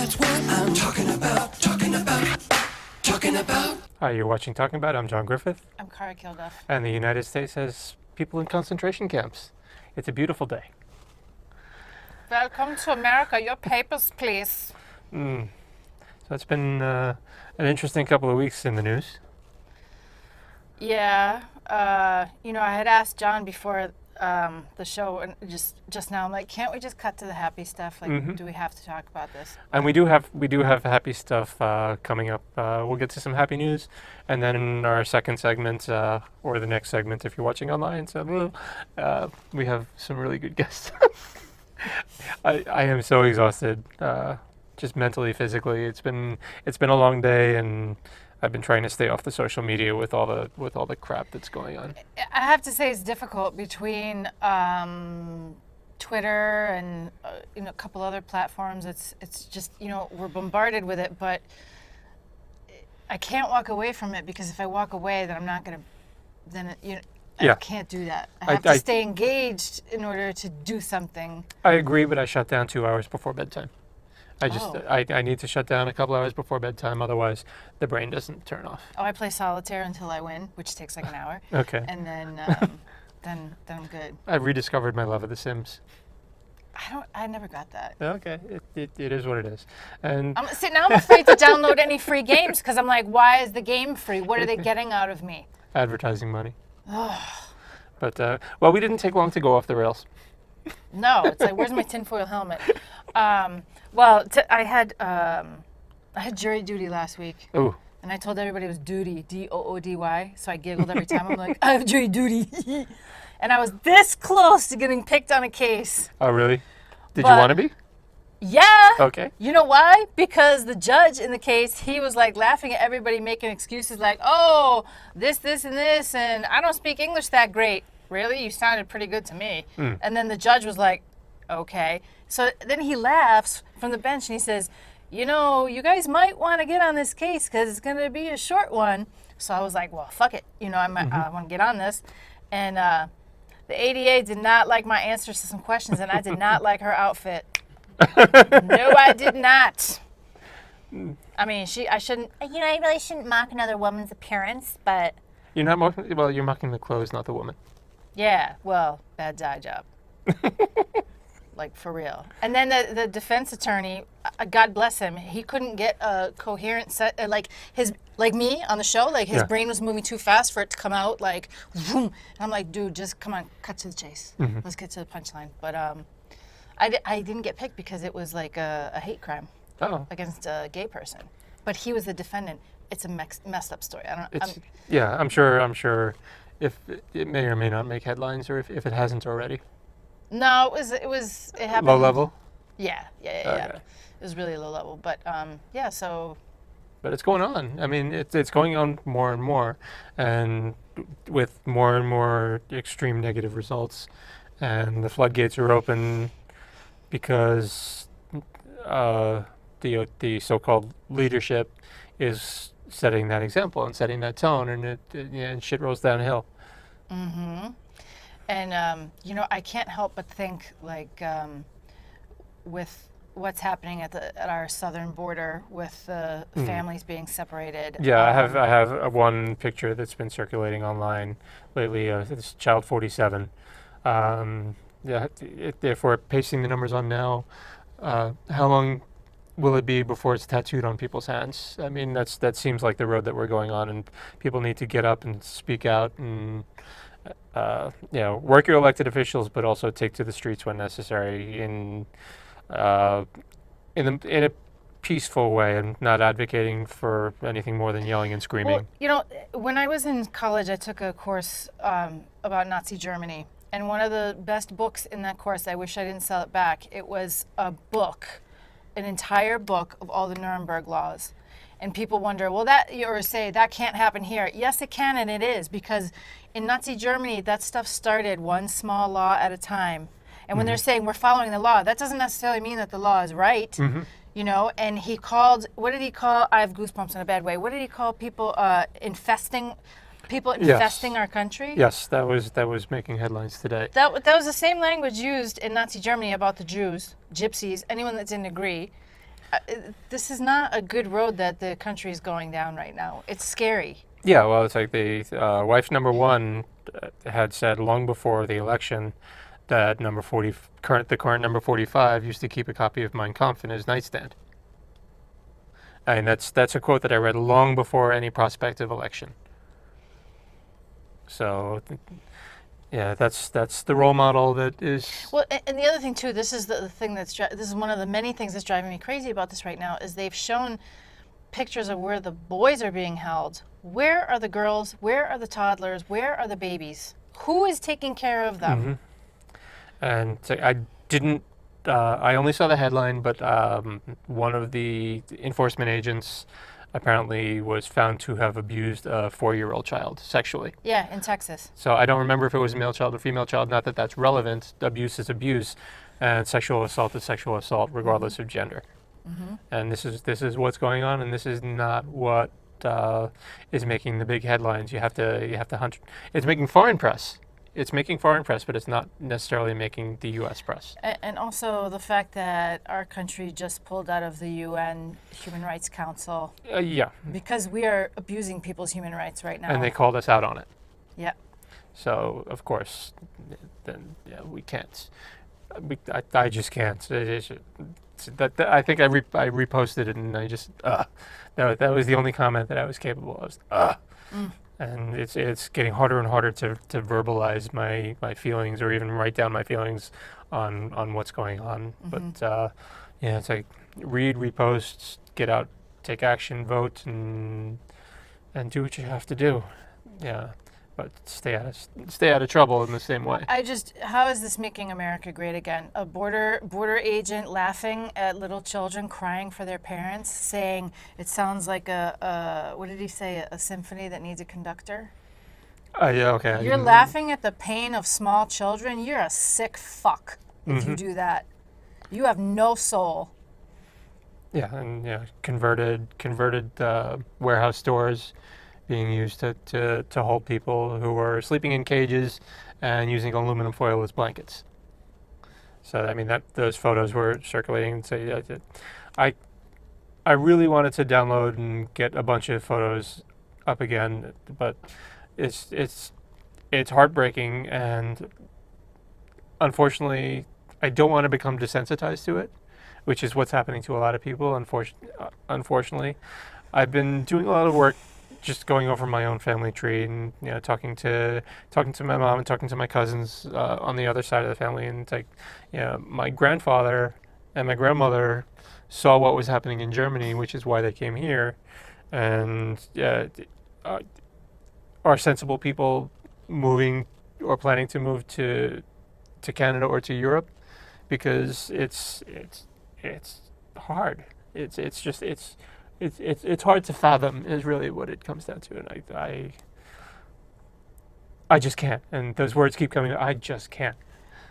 That's what I'm talking about, talking about, talking about. Hi, you're watching Talking About. I'm John Griffith. I'm Cara Kilduff. And the United States has people in concentration camps. It's a beautiful day. Welcome to America. Your papers, please. So it's been an interesting couple of weeks in the news. Yeah. I had asked John before the show, and just now, I'm like, can't we just cut to the happy stuff? Like, do we have to talk about this? And we do have happy stuff coming up. We'll get to some happy news, and then in our second segment, or the next segment if you're watching online, we have some really good guests. I am so exhausted, just mentally, physically. It's been a long day, and I've been trying to stay off the social media with all the crap that's going on. I have to say it's difficult between Twitter and a couple other platforms. It's just we're bombarded with it, but I can't walk away from it, because if I walk away, then I'm not gonna. I can't do that. I have to stay engaged in order to do something. I agree, but I shut down 2 hours before bedtime. I need to shut down a couple hours before bedtime, otherwise the brain doesn't turn off. Oh, I play solitaire until I win, which takes like an hour. Okay. And then then I'm good. I've rediscovered my love of The Sims. I never got that. Okay, it is what it is. And now I'm afraid to download any free games, because I'm like, why is the game free? What are they getting out of me? Advertising money. But we didn't take long to go off the rails. No, it's like, where's my tinfoil helmet? I had jury duty last week. Ooh. And I told everybody it was duty, D-O-O-D-Y. So I giggled every time. I'm like, I have jury duty. And I was this close to getting picked on a case. Oh, really? Did you want to be? Yeah. Okay. You know why? Because the judge in the case, he was like laughing at everybody making excuses like, oh, this, and this, and I don't speak English that great. Really? You sounded pretty good to me. And then the judge was like, okay. So then he laughs from the bench and he says, you guys might want to get on this case because it's going to be a short one. So I was like, well, fuck it. I want to get on this. And the ADA did not like my answers to some questions, and I did not like her outfit. No, I did not. I mean, I shouldn't. I really shouldn't mock another woman's appearance, but. You're not mocking. Well, you're mocking the clothes, not the woman. Yeah. Well, bad dye job. Like, for real. And then the defense attorney, God bless him, he couldn't get a coherent set, like me on the show, like his brain was moving too fast for it to come out, like, vroom. And I'm like, dude, just come on, cut to the chase. Let's get to the punchline. But I didn't get picked because it was like a hate crime against a gay person. But he was the defendant. It's a messed up story. I'm sure if it may or may not make headlines, or if it hasn't already. No, it happened. Low level? Yeah. It was really low level, but so. But it's going on. I mean, it's going on more and more, and with more and more extreme negative results, and the floodgates are open because the so-called leadership is setting that example and setting that tone, and shit rolls downhill. Mm-hmm. And, I can't help but think, like, with what's happening at our southern border with the families being separated. Yeah, I have one picture that's been circulating online lately. It's Child 47. If we're pasting the numbers on now, how long will it be before it's tattooed on people's hands? I mean, that seems like the road that we're going on, and people need to get up and speak out and work your elected officials, but also take to the streets when necessary in a peaceful way, and not advocating for anything more than yelling and screaming. Well, when I was in college, I took a course about Nazi Germany, and one of the best books in that course, I wish I didn't sell it back, it was an entire book of all the Nuremberg laws. And people wonder, say that can't happen here. Yes, it can, and it is, because in Nazi Germany, that stuff started one small law at a time. And when they're saying we're following the law, that doesn't necessarily mean that the law is right. And he called, what did he call, I have goosebumps in a bad way, what did he call people infesting our country? Yes, that was making headlines today. That was the same language used in Nazi Germany about the Jews, gypsies, anyone that didn't agree. This is not a good road that the country is going down right now. It's scary. Yeah, well, it's like the wife number one had said long before the election that the current number 45 used to keep a copy of Mein Kampf in his nightstand. And that's a quote that I read long before any prospective election. So, yeah, that's the role model that is. Well, and the other thing too, this is the thing this is one of the many things that's driving me crazy about this right now is they've shown pictures of where the boys are being held. Where are the girls? Where are the toddlers? Where are the babies? Who is taking care of them? Mm-hmm. And so I didn't. I only saw the headline, but one of the enforcement agents apparently was found to have abused a 4-year-old child sexually. Yeah, in Texas. So I don't remember if it was a male child or female child. Not that that's relevant. Abuse is abuse, and sexual assault is sexual assault, regardless of gender. Mm-hmm. And this is what's going on, and this is not what is making the big headlines. You have to hunt. It's making foreign press. It's making foreign press, but it's not necessarily making the U.S. press. And also the fact that our country just pulled out of the UN Human Rights Council Yeah, because we are abusing people's human rights right now. and they called us out on it. Yeah. So of course, then yeah, we can't. I just can't. I think I reposted it, and I just that was the only comment that I was capable of. And it's getting harder and harder to verbalize my feelings or even write down my feelings on what's going on. But yeah, it's like read, repost, get out, take action, vote, and do what you have to do. Yeah, but stay out of trouble in the same way. How is this making America great again? A border agent laughing at little children crying for their parents, saying it sounds like what did he say? A symphony that needs a conductor. Yeah, okay. You're laughing at the pain of small children. You're a sick fuck if you do that. You have no soul. Yeah, and yeah, converted warehouse stores being used to hold people who were sleeping in cages and using aluminum foil as blankets. So I mean those photos were circulating. And say, I really wanted to download and get a bunch of photos up again, but it's heartbreaking, and unfortunately, I don't want to become desensitized to it, which is what's happening to a lot of people. Unfortunately, I've been doing a lot of work just going over my own family tree and talking to my mom and talking to my cousins on the other side of the family, and it's like my grandfather and my grandmother saw what was happening in Germany, which is why they came here, and are sensible people moving or planning to move to Canada or to Europe, because it's hard. It's hard to fathom is really what it comes down to, and I just can't. And those words keep coming. I just can't.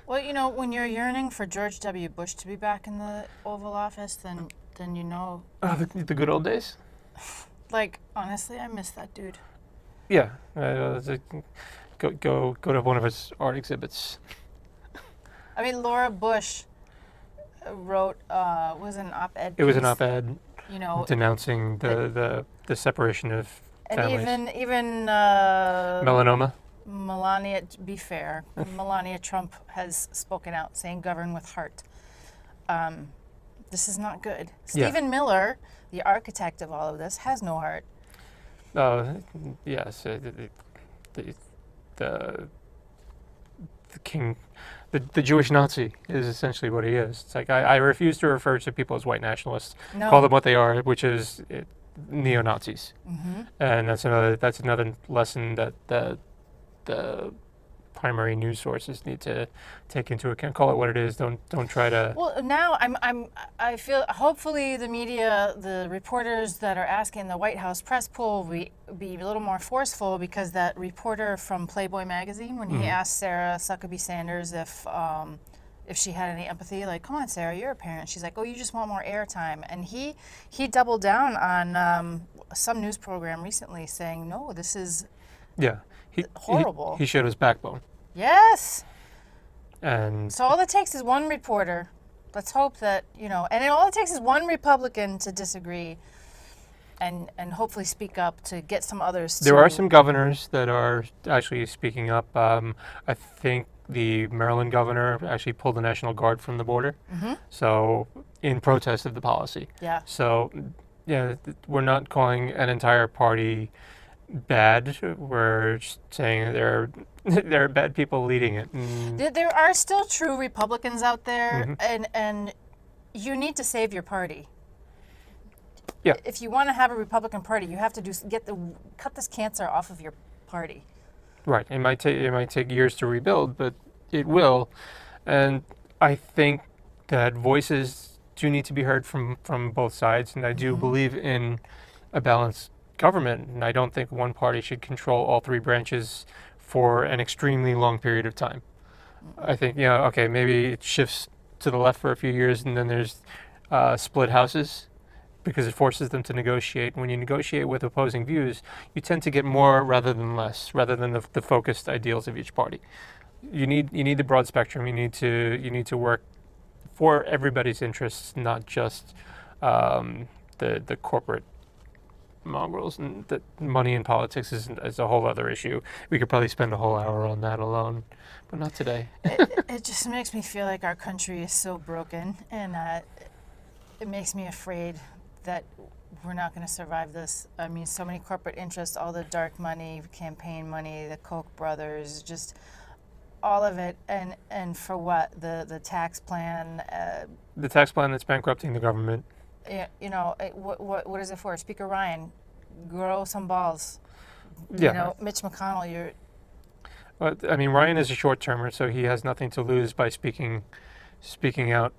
Well, when you're yearning for George W. Bush to be back in the Oval Office, then The good old days. Like, honestly, I miss that dude. Yeah, go to one of his art exhibits. I mean, Laura Bush wrote was an op-ed. It was piece, an op-ed denouncing the separation of families. And even Melanoma. Melania, to be fair, Melania Trump has spoken out saying govern with heart. This is not good. Yeah. Stephen Miller, the architect of all of this, has no heart. Yes, the king, the Jewish Nazi is essentially what he is. It's like I refuse to refer to people as white nationalists. No. Call them what they are, which is neo-Nazis. Mm-hmm. And that's another lesson that the primary news sources need to take into account. Call it what it is. Don't try to. Well, now I feel hopefully the media, the reporters that are asking the White House press pool will be a little more forceful, because that reporter from Playboy magazine, when he asked Sarah Huckabee Sanders if she had any empathy, like, come on, Sarah, you're a parent. She's like, oh, you just want more airtime. And he doubled down on some news program recently saying, no, this is horrible. He showed his backbone. Yes. And So all it takes is one reporter Let's hope that, and all it takes is one Republican to disagree and hopefully speak up to get some others to. There are some governors that are actually speaking up. I think the Maryland governor actually pulled the National Guard from the border. So in protest of the policy. Yeah. So, yeah, we're not calling an entire party bad. We're just saying there are bad people leading it. There are still true Republicans out there, and you need to save your party. Yeah. If you want to have a Republican Party, you have to cut this cancer off of your party. Right. It might take years to rebuild, but it will. And I think that voices do need to be heard from both sides, and I do believe in a balanced government, and I don't think one party should control all three branches for an extremely long period of time. I think, okay, maybe it shifts to the left for a few years, and then there's split houses, because it forces them to negotiate. When you negotiate with opposing views, you tend to get more rather than less, rather than the focused ideals of each party. You need the broad spectrum. You need to work for everybody's interests, not just the corporate mongrels. And that money in politics is a whole other issue. We could probably spend a whole hour on that alone, but not today. It just makes me feel like our country is so broken, and it makes me afraid that we're not going to survive this. I mean, so many corporate interests, all the dark money, campaign money, the Koch brothers, just all of it, and for what? The tax plan. The tax plan that's bankrupting the government. What is it for? Speaker Ryan, grow some balls. Yeah. Mitch McConnell, you're. Well, I mean, Ryan is a short-termer, so he has nothing to lose by speaking out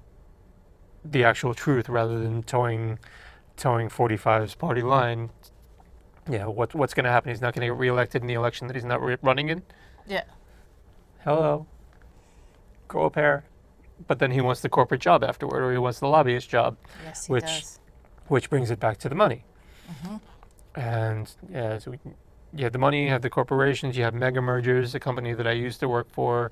the actual truth rather than towing 45's party line. Yeah, what's going to happen? He's not going to get reelected in the election that he's not running in. Yeah. Hello. Grow a pair. But then he wants the corporate job afterward, or he wants the lobbyist job. Yes, he does. Which brings it back to the money. And so you have the money, you have the corporations, you have mega mergers. A company that I used to work for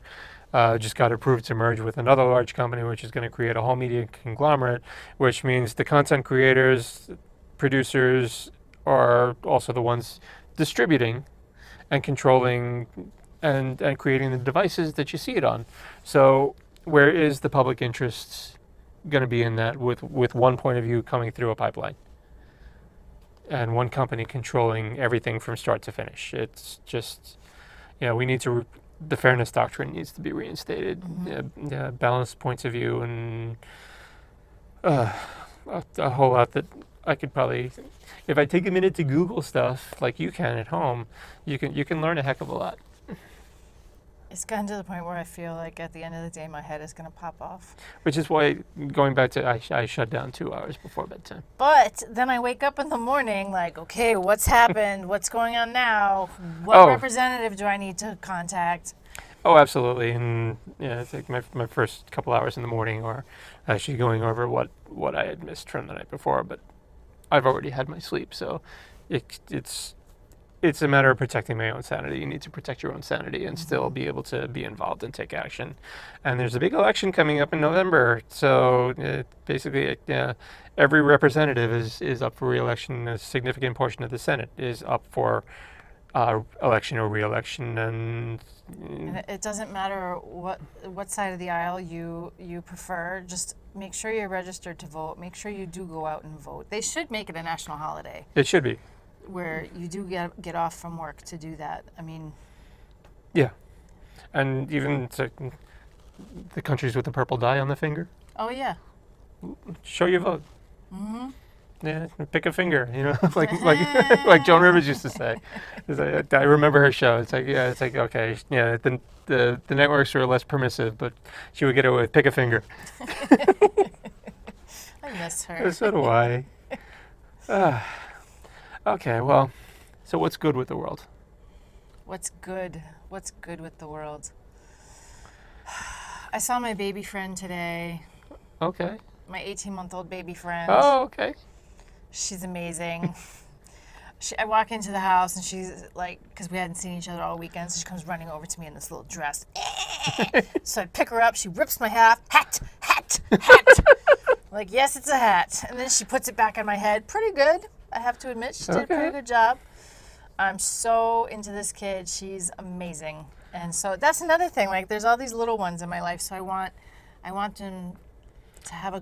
just got approved to merge with another large company, which is going to create a whole media conglomerate, which means the content creators, producers are also the ones distributing and controlling and creating the devices that you see it on. So where is the public interest going to be in that with one point of view coming through a pipeline and one company controlling everything from start to finish? It's just, we need to, the fairness doctrine needs to be reinstated, balanced points of view, and a whole lot that I could probably, if I take a minute to Google stuff like you can at home, you can learn a heck of a lot. It's gotten to the point where I feel like at the end of the day, my head is going to pop off. Which is why, going back to, I shut down 2 hours before bedtime. But then I wake up in the morning like, okay, what's happened? What's going on now? What representative do I need to contact? Oh, absolutely. And it's like my first couple hours in the morning are actually going over what I had missed from the night before. But I've already had my sleep, so it's a matter of protecting my own sanity. You need to protect your own sanity and still be able to be involved and take action. And there's a big election coming up in November. So basically, every representative is up for re-election. A significant portion of the Senate is up for election or re-election. And it doesn't matter what side of the aisle you prefer. Just make sure you're registered to vote. Make sure you do go out and vote. They should make it a national holiday. It should be. Where you do get off from work to do that. I mean, yeah, and even the countries with the purple dye on the finger. Oh yeah. Show your vote. Yeah, pick a finger. Like Joan Rivers used to say. I remember her show. It's like okay, the networks were less permissive, but she would get away with pick a finger. I miss her. So do I. Okay, well, so what's good with the world? What's good? What's good with the world? I saw my baby friend today. Okay. My 18-month-old baby friend. Oh, okay. She's amazing. I walk into the house and she's like, because we hadn't seen each other all weekend, so she comes running over to me in this little dress. So I pick her up. She rips my hat, hat, hat. Like, yes, it's a hat. And then she puts it back on my head. Pretty good, I have to admit. She did a pretty Okay. good job. I'm so into this kid. She's amazing. And so that's another thing. Like, there's all these little ones in my life. So I want them to have a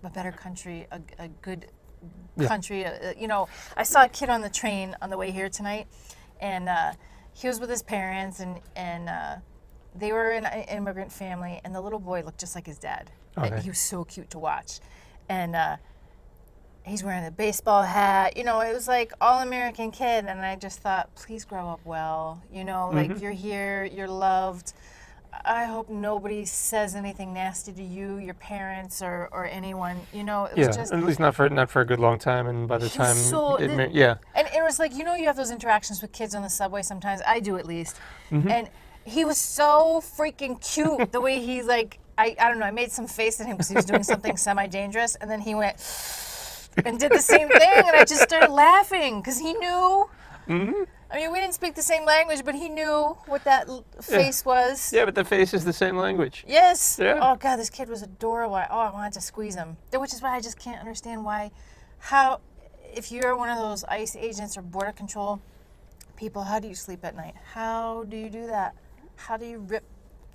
better country, a good country. You know, I saw a kid on the train on the way here tonight, and he was with his parents, and they were an immigrant family, and the little boy looked just like his dad. Okay. He was so cute to watch, and he's wearing a baseball hat. You know, it was like all American kid, and I just thought, please grow up well. You know, like you're here, you're loved. I hope nobody says anything nasty to you, your parents, or anyone. You know, it was Yeah, just. at least not for a good long time. And by the He was time, so- yeah, And it was like, you know, you have those interactions with kids on the subway sometimes. I do at least. And he was so freaking cute. The way he like, I don't know. I made some face at him because he was doing something semi-dangerous, and then he went and did the same thing, and I just started laughing because he knew. I mean, we didn't speak the same language, but he knew what that face was. yeah, but the face is the same language. Yes. Yeah. Oh God, this kid was adorable. I wanted to squeeze him. Which is why I just can't understand how, if you're one of those ICE agents or border control people, how do you sleep at night? How do you do that? How do you rip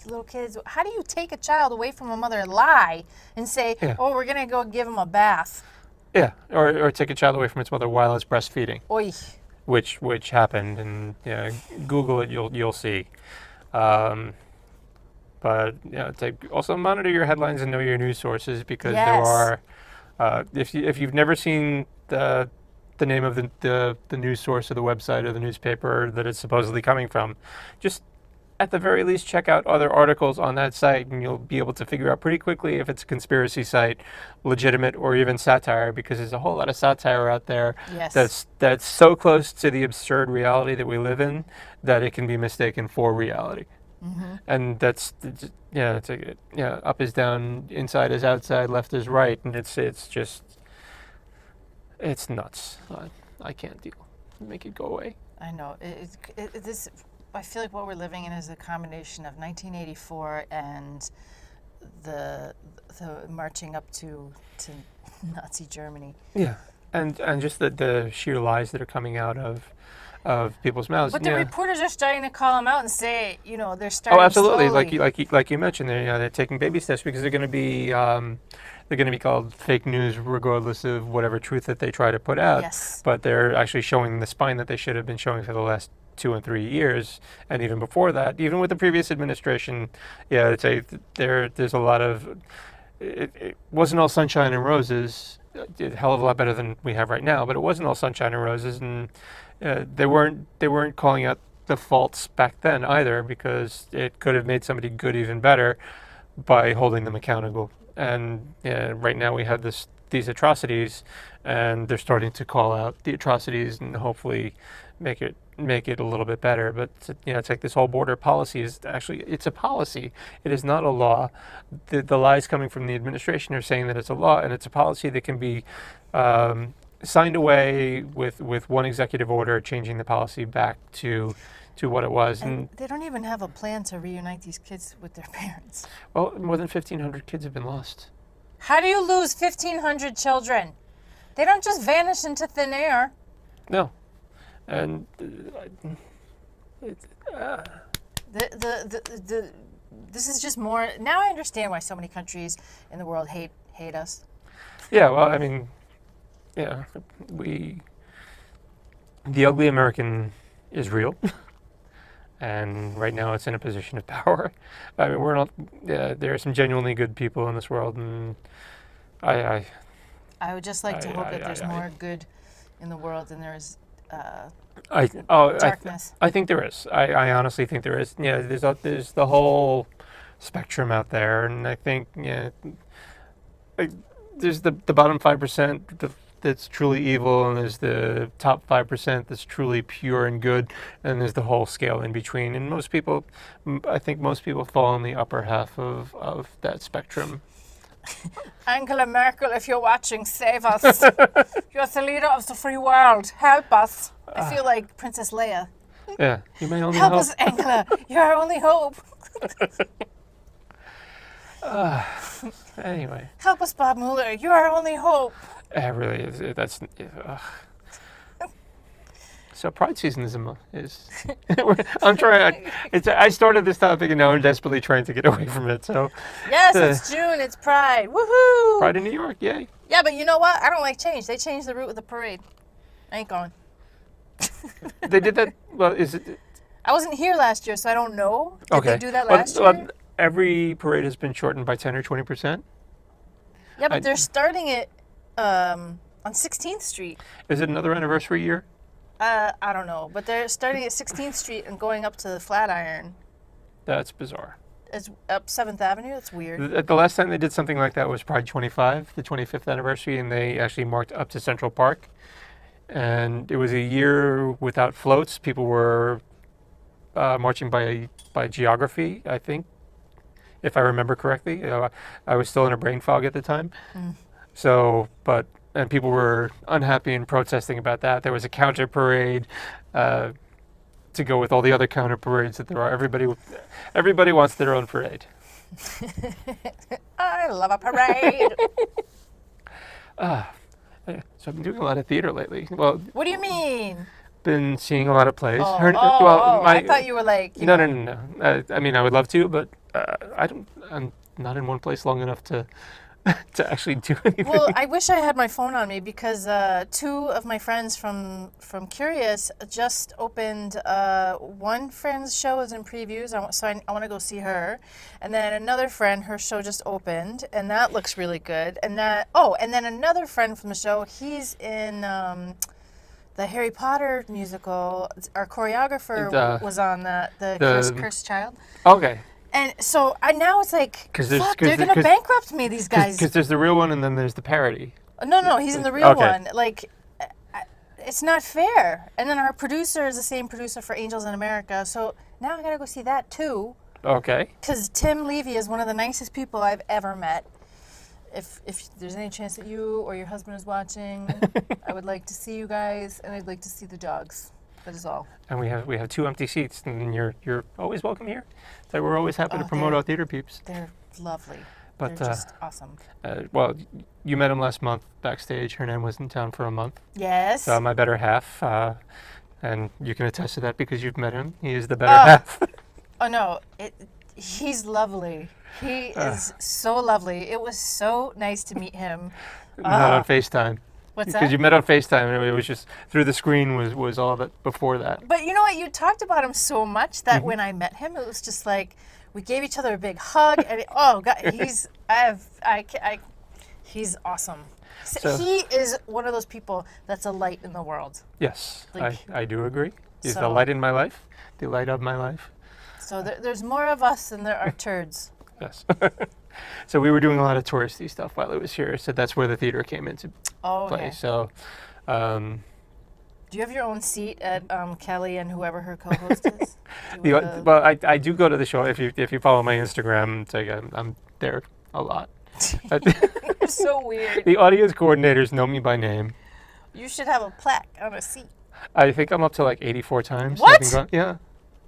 little kids? How do you take a child away from a mother and lie and say, Yeah. "Oh, we're gonna go give him a bath"? Yeah, or take a child away from its mother while it's breastfeeding, Oy. which happened, and yeah, Google it, you'll see. But yeah, also monitor your headlines and know your news sources, because there Yes. are, if you've never seen the name of the news source or the website or the newspaper that it's supposedly coming from, just at the very least check out other articles on that site, and you'll be able to figure out pretty quickly if it's a conspiracy site, legitimate, or even satire, because there's a whole lot of satire out there Yes. that's so close to the absurd reality that we live in that it can be mistaken for reality. And that's up is down, inside is outside, left is right, and it's just nuts. I can't deal. Make it go away. I know. I feel like what we're living in is a combination of 1984 and the marching up to Nazi Germany. Yeah, and just the sheer lies that are coming out of people's mouths. But the Yeah. reporters are starting to call them out and say, you know, they're starting. Oh, absolutely. slowly. Like you mentioned, they're taking baby steps, because they're going to be called fake news regardless of whatever truth that they try to put out. Yes. But they're actually showing the spine that they should have been showing for the last 2 and 3 years, and even before that, even with the previous administration. Yeah, I'd say there's a lot of. It wasn't all sunshine and roses. A hell of a lot better than we have right now, but it wasn't all sunshine and roses, and they weren't calling out the faults back then either, because it could have made somebody good even better by holding them accountable. And right now we have these atrocities, and they're starting to call out the atrocities and hopefully make it a little bit better. But it's like this whole border policy it's a policy. It is not a law. The lies coming from the administration are saying that it's a law, and it's a policy that can be signed away with one executive order, changing the policy back to what it was. And they don't even have a plan to reunite these kids with their parents. Well, more than 1,500 kids have been lost. How do you lose 1,500 children? They don't just vanish into thin air. No, and This is just more. Now I understand why so many countries in the world hate us. yeah. Well, I mean, yeah, the ugly American is real. And right now it's in a position of power. I mean, we're not. There are some genuinely good people in this world, and I I would just like to hope that there's I- more good in the world than there is I darkness. I think there is. I honestly think there is. Yeah, there's the whole spectrum out there, and I think there's the bottom 5% that's truly evil, and there's the top 5% that's truly pure and good, and there's the whole scale in between. And I think most people fall in the upper half of that spectrum. Angela Merkel, if you're watching, save us. You're the leader of the free world. Help us. I feel like Princess Leia. Yeah, you may only Help hope. us, Angela. You're our only hope. Anyway, Help us, Bob Mueller. You're our only hope. it really is. That's. So Pride season is. I'm trying. I started this topic and now I'm desperately trying to get away from it. So Yes, Uh, it's June. It's Pride. Woohoo! Pride in New York, yay! Yeah, but you know what? I don't like change. They changed the route of the parade. I ain't going. They did that. Well, is it I wasn't here last year, so I don't know. Did okay? they do that Well, last year? every parade has been shortened by 10 or 20%. Yeah, but I- they're starting it on 16th Street. Is it another anniversary year? I don't know, but they're starting at 16th Street and going up to the Flatiron. That's bizarre. It's up 7th Avenue. That's weird. The last time they did something like that was Pride 25, the 25th anniversary, and they actually marked up to Central Park. And it was a year without floats. People were marching by geography, I think, if I remember correctly. I was still in a brain fog at the time. So, and people were unhappy and protesting about that. There was a counter parade to go with all the other counter parades that there are. Everybody wants their own parade. I love a parade. So I've been doing a lot of theater lately. Well, What do you mean? been seeing a lot of plays. I thought you were like. You No, know, no, no, no. I mean, I would love to, but I'm not in one place long enough to to actually do anything. Well, I wish I had my phone on me because two of my friends from Curious just opened. One friend's show is in previews, so I want to go see her, and then another friend, her show just opened, and that looks really good. And then another friend from the show, he's in the Harry Potter musical. Our choreographer was on the Cursed Child. Okay. And so now it's like, 'Cause there's- fuck, 'cause they're the- gonna 'cause- bankrupt me. These guys. Because there's the real one and then there's the parody. No, he's in the real Okay. one. Like, it's not fair. And then our producer is the same producer for Angels in America. So now I gotta go see that too. Okay. Because Tim Levy is one of the nicest people I've ever met. If there's any chance that you or your husband is watching, I would like to see you guys, and I'd like to see the dogs. That is all. And we have 2 empty seats, and you're always welcome here. So we're always happy to Oh, promote they're- our theater peeps. They're lovely. But, They're just awesome. Well, you met him last month backstage. Her name was in town for a month. Yes. My better half, and you can attest to that because you've met him. He is the better Oh. half. Oh no, he's lovely. He is so lovely. It was so nice to meet him. Not on FaceTime. What's Because that? you met on FaceTime, and it was just through the screen was all that before that. But you know what? You talked about him so much that when I met him, it was just like we gave each other a big hug, and oh God, he's awesome. So- He is one of those people that's a light in the world. Yes, Like- I do agree. He's the So- light in my life, the light of my life. So there's more of us than there are turds. Yes. So we were doing a lot of touristy stuff while it was here, so that's where the theater came into Oh, play. okay. So, Do you have your own seat at Kelly and whoever her co-host is? Do you have a- well, I do go to the show. If you follow my Instagram, it's like I'm there a lot. You're so weird. The audience coordinators know me by name. You should have a plaque on a seat. I think I'm up to like 84 times. What? I've been yeah.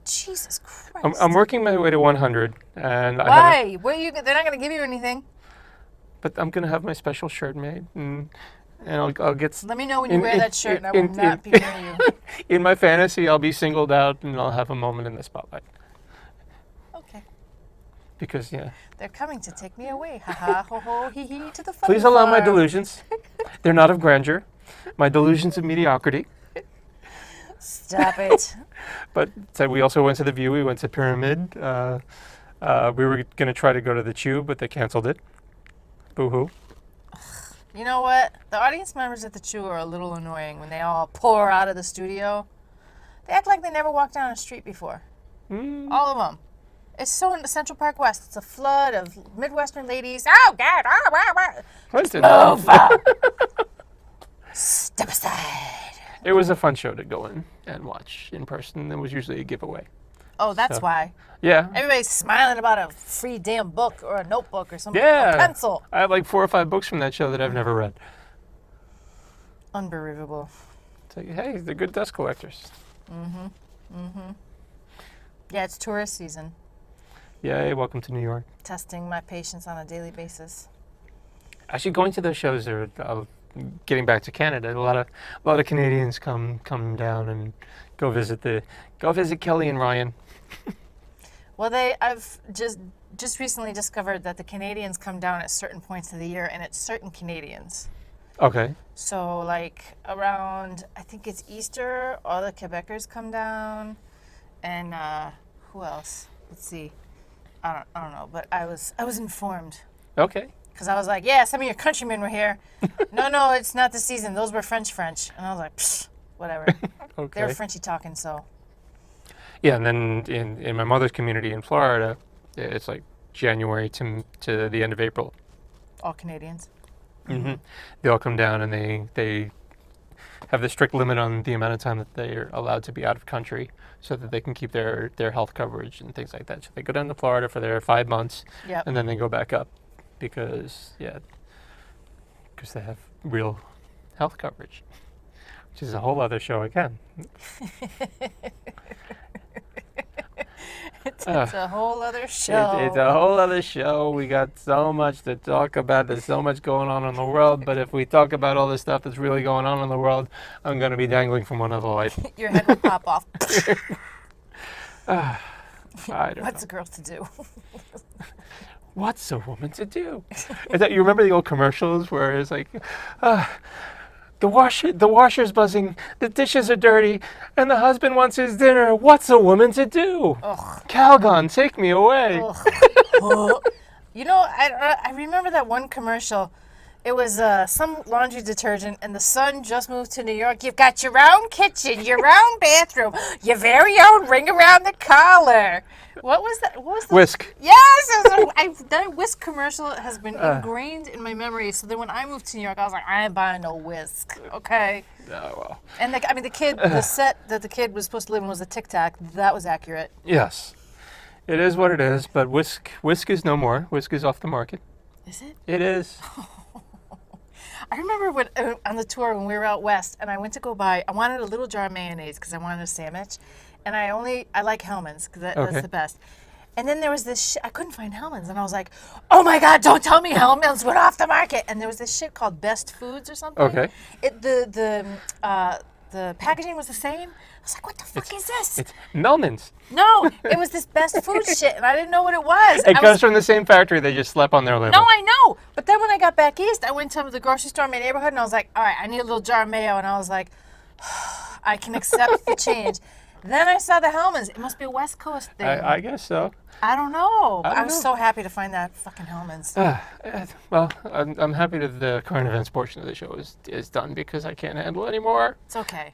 Jesus Christ. I'm working my way to 100, and I haven't, Why? What are you? They're not going to give you anything. but I'm gonna have my special shirt made, and I'll get. Let me know when you In- wear in- that shirt, and I will in- not in- be near you. In my fantasy, I'll be singled out, and I'll have a moment in the spotlight. Okay. Because They're coming to take me away. Ha ha ho ho hee hee to the fun please allow my farm. delusions. They're not of grandeur. My delusions of mediocrity. Stop it. But so we also went to the View. We went to Pyramid. We were gonna try to go to the Tube, but they canceled it. Boo hoo. You know what? The audience members at the Chew are a little annoying when they all pour out of the studio. They act like they never walked down a street before. All of them. It's so in Central Park West. It's a flood of Midwestern ladies. Oh, God. Oh, rah, rah. Clinton. Step aside. It was a fun show to go in and watch in person. There was usually a giveaway. Oh, that's So- why. Yeah. Everybody's smiling about a free damn book or a notebook or something. Yeah. A pencil. I have like 4 or 5 books from that show that I've never read. Unbelievable. It's like, hey, they're good dust collectors. Yeah, it's tourist season. Yay, welcome to New York. Testing my patience on a daily basis. Actually, going to those shows are getting back to Canada. A lot of Canadians come down and go visit Kelly and Ryan. Well, I've just recently discovered that the Canadians come down at certain points of the year, and it's certain Canadians. Okay. So, like around, I think it's Easter, all the Quebecers come down, and who else? Let's see. I don't know, but I was informed Okay. because I was like, yeah, some of your countrymen were here. No, it's not the season. Those were French, and I was like, psh, whatever. They Okay. were Frenchy talking, so Yeah, and then in my mother's community in Florida, it's like January to the end of April. all Canadians. Mm-hmm. They all come down and they have the strict limit on the amount of time that they're allowed to be out of country so that they can keep their health coverage and things like that. So they go down to Florida for their 5 months Yep. and then they go back up because they have real health coverage, which is a whole other show again. It's a whole other show. It's a whole other show. We got so much to talk about. There's so much going on in the world. But if we talk about all the stuff that's really going on in the world, I'm going to be dangling from one of the lights. Your head will pop off. I don't What's know. a girl to do? What's a woman to do? Is that, you remember the old commercials where it's like, the washer's buzzing, the dishes are dirty, and the husband wants his dinner. What's a woman to do? Ugh. Calgon, take me away. Ugh. You know, I remember that one commercial. It was some laundry detergent, and the son just moved to New York. You've got your own kitchen, your own bathroom, your very own ring around the collar. What was that? What was that? Whisk. Yes, that Whisk commercial has been ingrained in my memory. So then when I moved to New York, I was like, I ain't buying no Whisk, okay? Oh, well. And the set that the kid was supposed to live in was a Tic Tac. That was accurate. Yes. It is what it is, but Whisk is no more. Whisk is off the market. Is it? It is. I remember when on the tour when we were out west, and I went to go buy. I wanted a little jar of mayonnaise because I wanted a sandwich, and I like Hellmann's because Okay. that's the best. And then there was this I couldn't find Hellmann's, and I was like, "Oh my God, don't tell me Hellmann's went off the market!" And there was this shit called Best Foods or something. Okay. The packaging was the same. I was like, "What the fuck is this?" It's Melman's. No, it was this Best Food shit, and I didn't know what it was. It I comes was, from the same factory. They just slap on their label. No, I know. But then when I got back east, I went to the grocery store in my neighborhood, and I was like, all right, I need a little jar of mayo. And I was like, I can accept the change. Then I saw the Hellmann's. It must be a West Coast thing. I guess so. I don't know. I I don't was know. so happy to find that fucking Hellmann's. Well, I'm happy that the current events portion of the show is done because I can't handle anymore. It's okay.